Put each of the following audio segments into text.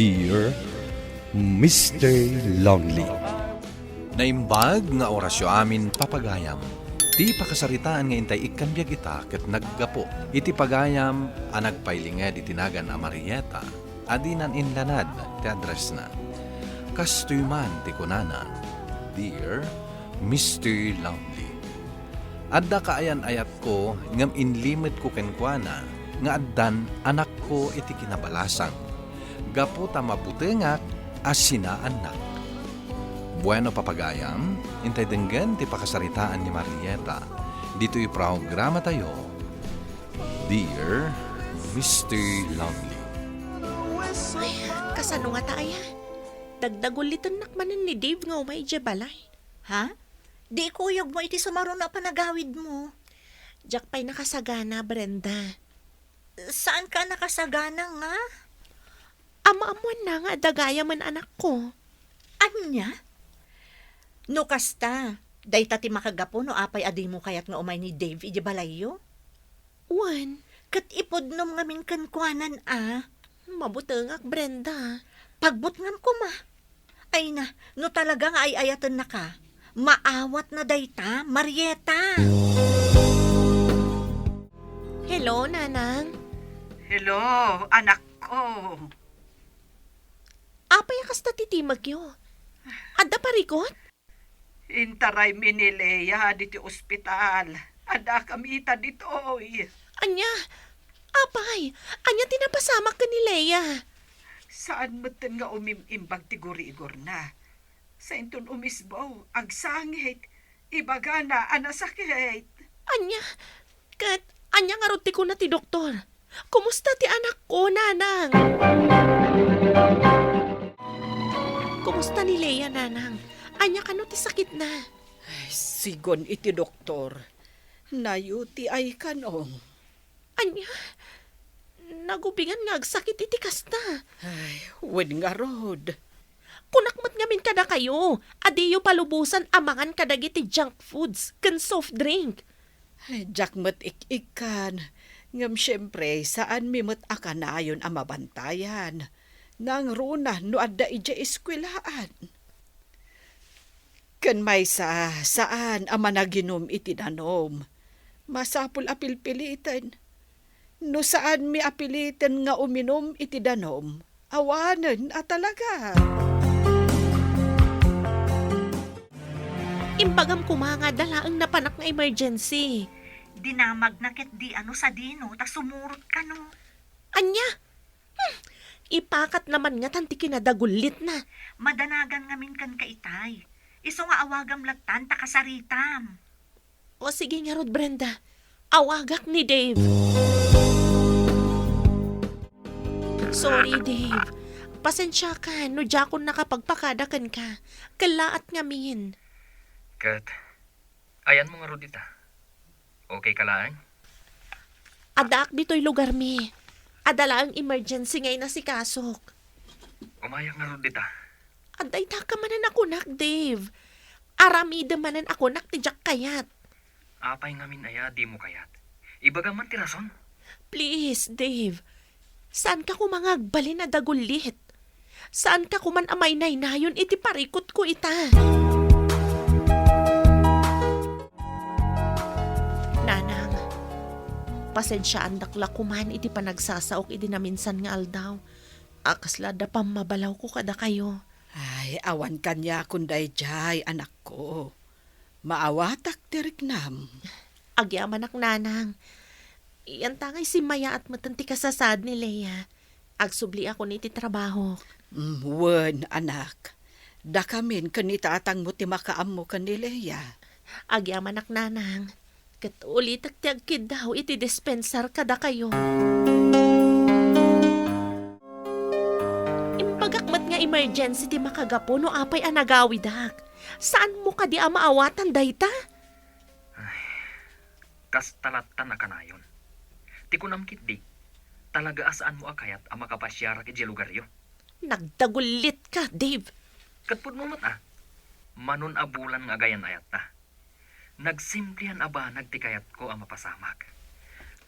Dear Mr. Lonely. Naimbag nga orasyo amin papagayam. Ti pakasaritaan nga intay ikanbyag ita ket naggapo. Iti pagayam anagpailinged itinagan a Marieta. Adinan inlanad ti address na. Kastoy man ti kunana. Dear Mr. Lonely. Adda kaayan ayat ko ngam inlimit ko kenkwana nga addan anak ko iti kinabalasang. Gapo ta mabutengak asina anak. Bueno papagayam, intay denggan ti pakasaritaan ni Marieta. Dito'y programa tayo. Dear Mr. Lonely. Ay, kasano nga taaya? Dagdagulitan nakmanan ni Dave nga umay balay. Ha? Di kuyog mo iti sumaro na panagawid mo. Jack pa'y nakasagana, Brenda. Saan ka nakasagana nga? Ama-amuan na nga, dagaya man anak ko. Anya? No kasta, day tati makagapo no apay adi mo kayat nga umay ni Dave iti balayo? Wan, Kat ipodnom ngamin kankwanan mabutengak, Brenda. Pagbutngam ko ma. Ay na, no talaga nga ay ayatan na ka. Maawat na dayta, Marieta. Hello, Nanang. Hello, anak ko. Apay kasta titimag yo. Adda parikot? Intaray minileya diti ospital. Ada kami ita ditoy. Anya, apay, anya tinapasamak ka ni Leia. Saan mo nga umimimbag ti guri-igor na? Sa inton umisbaw, agsangit. Ibaga na, anasakit. Anya, kat, anya nga roti ko na ti doktor. Kumusta ti anak ko, Nanang? Kumusta ni Leia, Nanang? Anya kano ti sakit na? Sigon iti doktor. Nayuti ay kanong. Anya, nagubingan nga agsakit iti kasta. Ay, wed nga rod. Kunakmat ngamin kada kayo. Adiyo palubusan amangan kadagiti junk foods ken soft drink. Ay, jakmat ik-ikan. Ngam siyempre, saan mimot akanayon ang mabantayan. Nang runa no adda ija eskwelaan. Ken may saan ang managinom iti nanom. Masapul apilpilitan. No saan mi apilitan nga uminom iti danom. Awanen at talaga. Imbagam kumanga dala ang napanak nga emergency. Dinamag na ket di ano sa dino, ta sumurot ka no. Anya? Ipakat naman nga tanti kinadagulit na. Madanagan ngamin kan kaitay. Iso nga awagam lagtan ta kasaritam. O sige nga Rod Brenda, awagak ni Dave. Sorry Dave, pasensya ka, no jakon nakapagpakadakan ka. Kalaat ngamin. Kat, ayan mo nga Rodita. Okay ka lang? Adaak dito'y lugar mi. Adala ang emergency ngayon na si Kasok. Umayak nga Rodita. Aday ta ka manan ako nak, Dave. Aramida manan ako nak ti Jack kayat. Apay ngamin aya, di mo kayat. Ibaga man ti rason. Please, Dave. Saan ka kumangagbalin na dagulit? Saan ka kuman amay nayon iti parikot ko ita? Nanang, pasensyaan dakla kuman iti panagsasaok iti na minsan nga aldaw. Akasla da pamabalaw ko kada kayo. Ay, awan kanya kunday jay, anak ko. Maawatak tiriknam. Agyaman ak nanang. Iyan tangay si Maya at matanti kasasad ni Leia. Agsubli ako niti trabaho. Wen, anak. Dakamin kanita atang mo ti makaam mo kanileya. Agyaman ak nanang. Kat ulit ak tiagkid daw iti dispenser kada kayo. Impagakmat nga emergency ti makagapo no apay anagawidak. Saan mo ka di maawatan dayta? Kas talatan na kanayon. Ti kunamkit di. Talaga asaan mo akayat ang makapasyara ki lugaryo. Nagdagulit ka, Dave. Katpud mo mata. Manon abulan nga gayan ayat ta. Nagsimplihan aba nagtikayat ko ang mapasamak.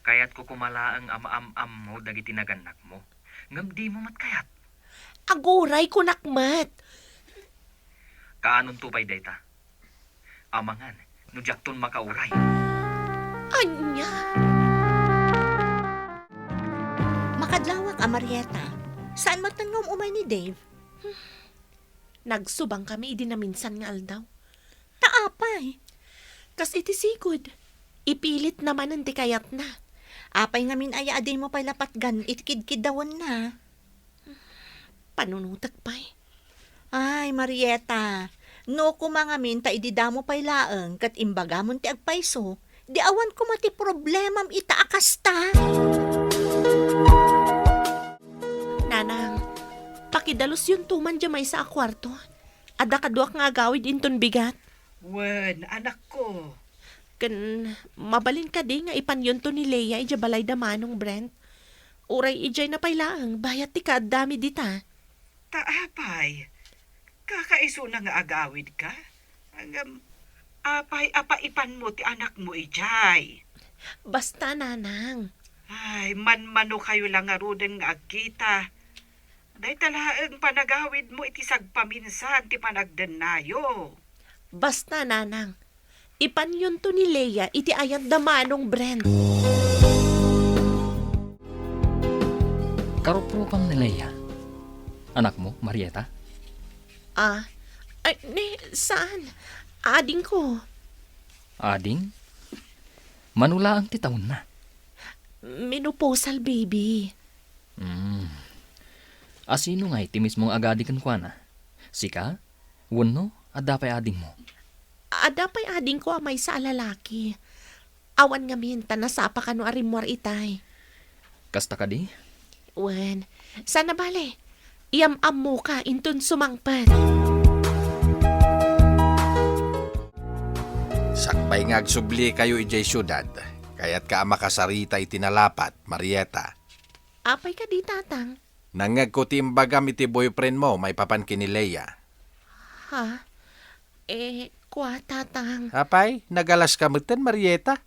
Kayat ko kumala ang amaam-am mo dagiti naganak mo. Ngam di mo matkayat. Aguray ko nakmat. Kaanon tupay dayta. Amangan, no jakton makauray. Anya? Makadlawak, Marieta. Saan matangom umay ni Dave? Nagsubang kami idi na minsan nga aldaw. Taapay. Kas iti sigod. Ipilit naman ang tikayat na. Apay ngamin ay aday mo pa'y lapatgan, itkid-kid dawon na. Panunutak pa'y. Ay, Marieta, no kumangamin ta ididamo pa'y laeng, kat imbagamon ti agpayso, di awan ko mati problemam itaakas ta. Nanang, pakidalos yun tuman jamay sa akwarto. Ada kaduak nga agawid inton bigat. Wen, anak ko. Kan mabalin ka di nga ipan yun to ni Leia ija balay da manong Brent. Uray ijay na pailaang bayat ti kadami dita. Taapay. Kakaiso na nga agawid ka? Apay apaipan mo ti anak mo ijay. Basta nanang. Ay, man-mano kayo lang nga rudeng nga agkita. Day talaang panagawid mo iti sagpaminsan ti panagdenayo. Basta nanang. Ipan yun to ni Leia iti ayat da manong Brent. Karupropam ni Leia. Anak mo, Marieta? Ay, saan? Ading ko. Ading? Manula ang titawon na. Menopausal baby. Asino nga iti mismong agadikan kwa na? Sika? Wano? Adapay ading mo? Adapay ading ko amay sa alalaki. Awan nga minta nasapa ka no arimwar itay. Kasta ka di? Wen, sana bale. Iam-am mo ka intun sumangpad. Sakbay nga agsubli kayo ijay syudad. Kaya't ka makasarita itinalapat, Marieta. Apay ka di tatang. Nangag ko timbagam iti boyfriend mo, may papan kini Leia. Ha? Kwa tatang. Apay, nagalas ka muten, Marieta.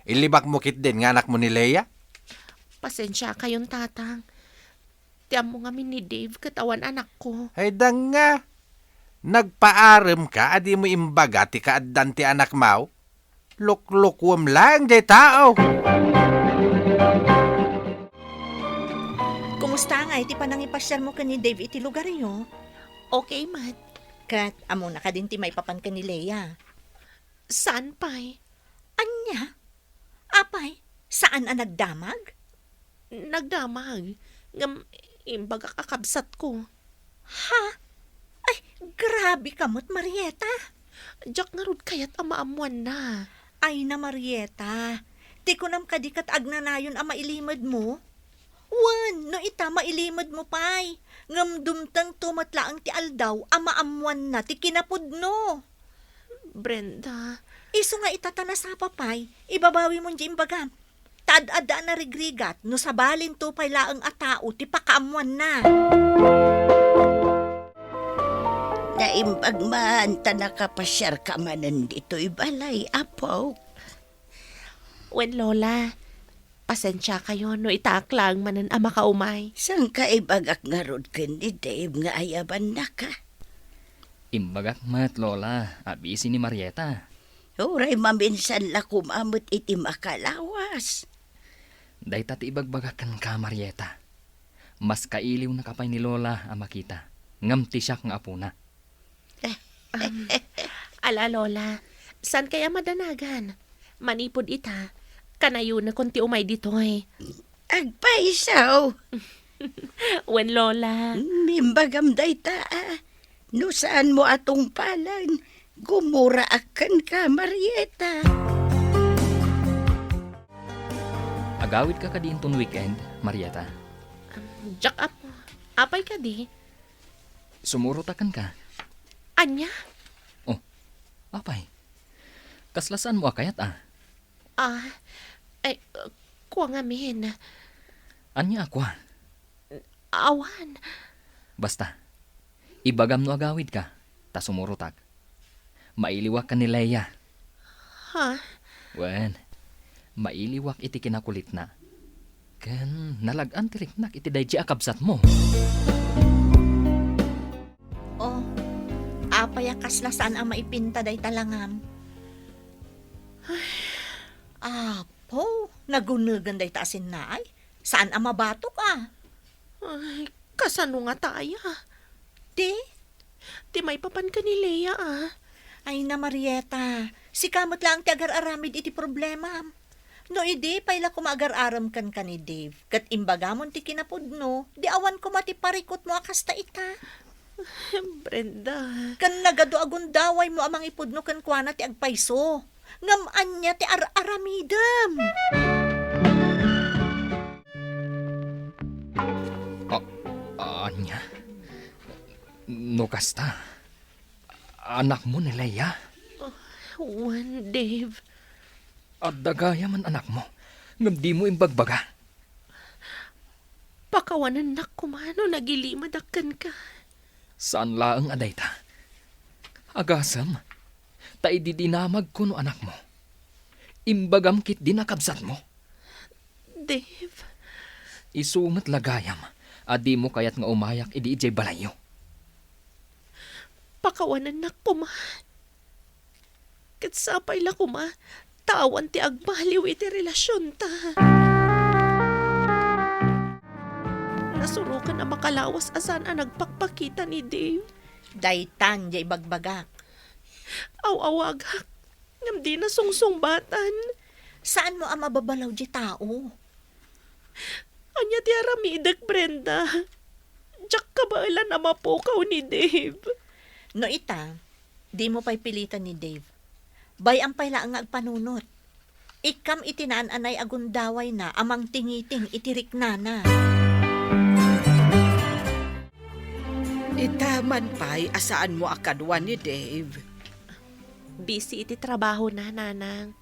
Ilibak mo kit din nga anak mo ni Leia. Pasensya kayong tatang. Tiyan mo nga ni Dave katawan anak ko. Ay dang nga. Nagpaaram ka, adi mo imbaga ti kaaddan ti anak mau. Luklukwam lang di tao. Kumusta nga, iti panangipasyal mo ka ni Dave iti lugar niyo? Okay, Mat. Kat, amo na ka din ti may papan ka ni Leia. Saan pa'y? Anya? Apay, saan ang nagdamag? Nagdamag. Ngam, imbaga kakabsat ko. Ha? Ay, grabe kamot, Marieta. Diyak nga rod kaya't amaamuan na. Ay na, Marieta. Ti kunam kadikat agnanayon ang mailimad mo. Wan, no ita mailimad mo pay. Ngam dumtang tumatlaang ti aldaw, amaamuan na ti kinapod no. Brenda, Iso nga itatana sa papay, ibabawi mo di imbagam. Tad-ada na rigrigat, no sabalin to pay laang atao, ti pakaamuan na. Naimbag man, tanakapasyar ka manan dito'y balay, apo. wen Lola, pasensya kayo no itaklang manan ama kaumay. Sang kaibagak nga rod ken ni Dave nga ayaban na ka. Imbagak mat, Lola. Abisi ni Marieta. Uray maminsan la kumamot iti makalawas. Day tati ibagbagakan ka, Marieta. Mas kailiw na kapay ni Lola ang makita. Ngam ti siyak nga apo na. Ala Lola, san kaya madanagan? Manipod ita, kanayo na kunti umay ditoy. Agpaisaw, Wen Lola, mimbagam day ta. No saan mo atong palan, gumura akan ka, Marieta. Agawid ka kadiin ton weekend, Marieta. jak up. Apay ka di? Sumurutakan ka. Anya? Apay. Kaslasan mo akayat Kuwa nga min. Anya ako Awan. Basta. Ibagam no agawid ka. Ta sumurutak. Mailiwak ka ni Leia. Ha? Wen. Mailiwak iti kinakulit na. Ken nalagan tiriknak iti dayji akabsat mo. kasla saan ang maipinta day talangam. Apo, nagunugan day taasin na ay. Saan ang mabatok Ay, kasano nga taya? Di? Di may papan ka ni Leia Ay na Marieta, si kamot lang ti agar-aramid iti problema. No idi, paila kumagar-aram kan ni Dave. Kat imbagamon ti kinapudno, di awan ko mati parikot mo akasta ita. Brenda. Kan nagado agundaway mo amang ipudno kan kuana ti agpayso. Ngaman niya ti aramidam. Anya? No kasta? Anak mo ni Leia? Juan, Dave. At dagaya man anak mo. Ngam di mo imbagbaga. Pakawanan na kumano nagilimadakan ka. Saan laang aday ta? Agasam, ta ididinamag ko no anak mo. Imbagam kit din nakabsat mo. Dave. Isumat lagayam, adi mo kayat nga umayak idi ijay balayo. Pakawanan na kuma. Kat sapay la kuma, tawan ti agbaliw iti relasyon ta. Nasurukan na makalawas asan ang nagpakpakita ni Dave. Daytan jay bagbagak. Aw-awagak. Ngam di na sungsung-batan. Saan mo ang mababalaw di tao? Anya ti aramidak, Brenda. Diyak kabailan na mapukaw ni Dave. No ita, di mo pa'y pilitan ni Dave. Bayang pa'y laang agpanunot. Ikam itinaan anay agundaway na amang tingiting itirik na. Itaman pa'y asaan mo akadwan ni Dave. Busy iti trabaho na, nanang.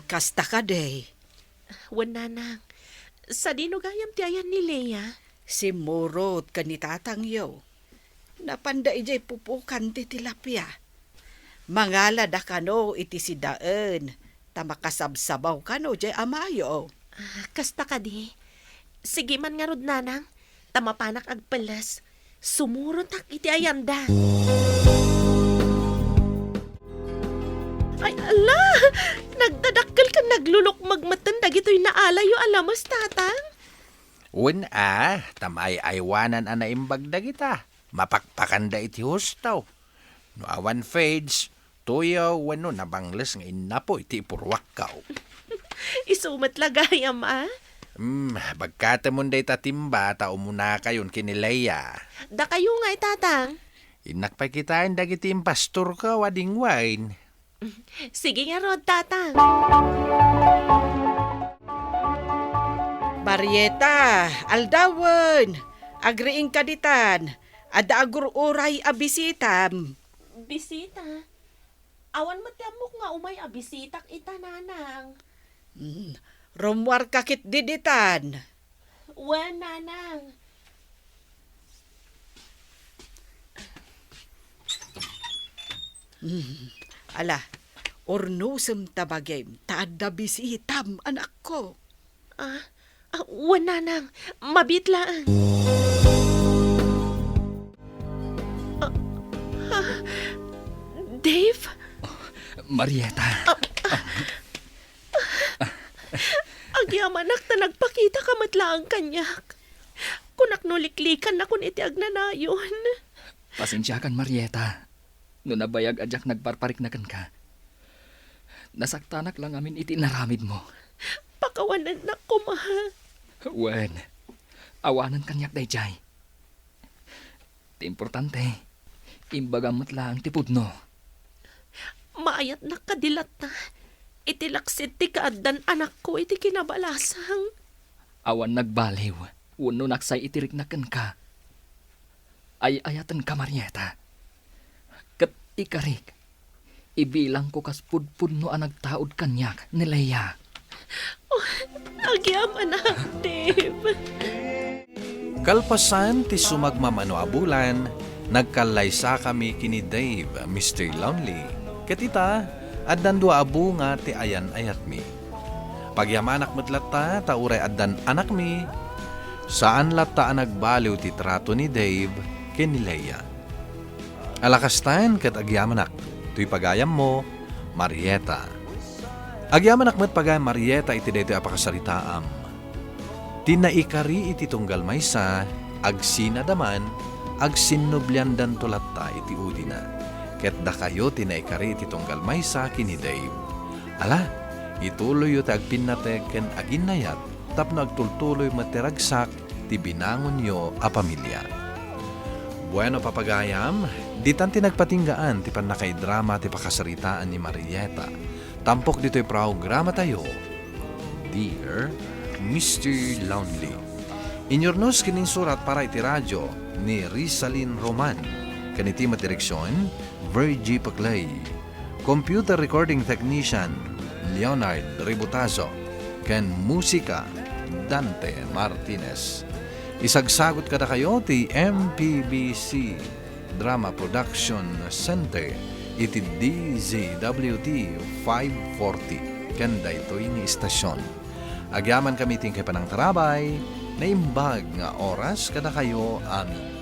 Kasta ka, day. Wan, nanang. Sa dinugayam ti ayan ni Leia. Si Murot kanitatang yo. Napanda ijay pupukan ti tilapia. Mangala da kano iti si daan. Tamakasabsabaw kano jay amayo. Kasta ka di. Sige man nga rod, nanang. Tamapanak agpalas. Sumurot ak iti ayanda. Ay, ala! Nagdadakkel ka naglulukmag matan dagito'y naalayo alamos, tatang. Tamay aywanan ana imbagda kita. Mapakpakanda iti hustaw. No awan fades, tuyaw wano nabangles nga inapo iti purwakaw. Isumat lagayam, Bagkata mo day tatimba, tao muna kayon kinileya. Da kayo nga, tatang. Inakpay kitain dagiti pastor ka wading wine. Sige nga, rod, tatang. Marieta, aldawan. Agriing kaditan. Ada agur-uray abisitam. Bisita? Awan matamok nga umay abisitak ita, nanang. Rumwar kakit diditan. Wan, nanang. Ala, ornusem tabagem, taada bisitam anak ko. Wan, nanang. Mabitlaan. Dave? Marieta. Agyamanak na nagpakita ka matlaang kanyak. Kunak nuliklikan na kun iti agnanayon. Pasensyakan, Marieta. No nabayag adyak nagparparik na kan ka. Nasaktanak lang amin iti naramid mo. Pakawanan na kumaha. Wen, awanan kanyak dayjay. Ti importante, imbagamat lang ti pudno. Maayat na kadilat na. Itilaksit ti kaaddan anak ko iti kinabalasang. Awan nagbaliw, wano naksay itirik na kan ka. Ay ayatan ka, Marieta. Kat ikarik, ibilang ko kas pudpudno ang nagtaod kanyak ni Leia. Agyaman na, Dave. Kalpasan ti sumagmamano abulan, nagkalaysa kami kini Dave, Mr. Lonely. Katita, addan dua abu nga ti ayan ayat mi. Pagyamanak matlata, tauray addan anak mi. Saan lata nagbaliw ti trato ni Dave kini Leia. Alakastan kat agyamanak, tuy pagayam mo, Marieta. Agyamanak met pagayam Marieta iti daytoy apakasaritaam. Tinaikari iti tunggal maysa, agsinadaman, agsinublyandan tulatta iti udina. Ket da kayo tinaikari iti tunggal maysa kini Dave. Ala, ituloy yo agpinnateg ken aginayat, tapno agtultuloy matiragsak ti binangon yo a pamilya. Bueno papagayam, ditan tinagpatinggaan ti panakaidrama ti pakasaritaan ni Marieta. Tampok dito'y programa tayo, Dear Mr. Lonely. Inyornos kining surat para iti radyo ni Rizalyn Roman. Kaniti matireksyon, Virgie Paclay. Computer Recording Technician, Leonard Ributazo. Ken musika, Dante Martinez. Isagsagot kada kayo ti MPBC Drama Production Center iti DZWT 540 kanda ito'y ni istasyon. Agyaman kami ting kay panang tarabay na imbag nga oras kada kayo amin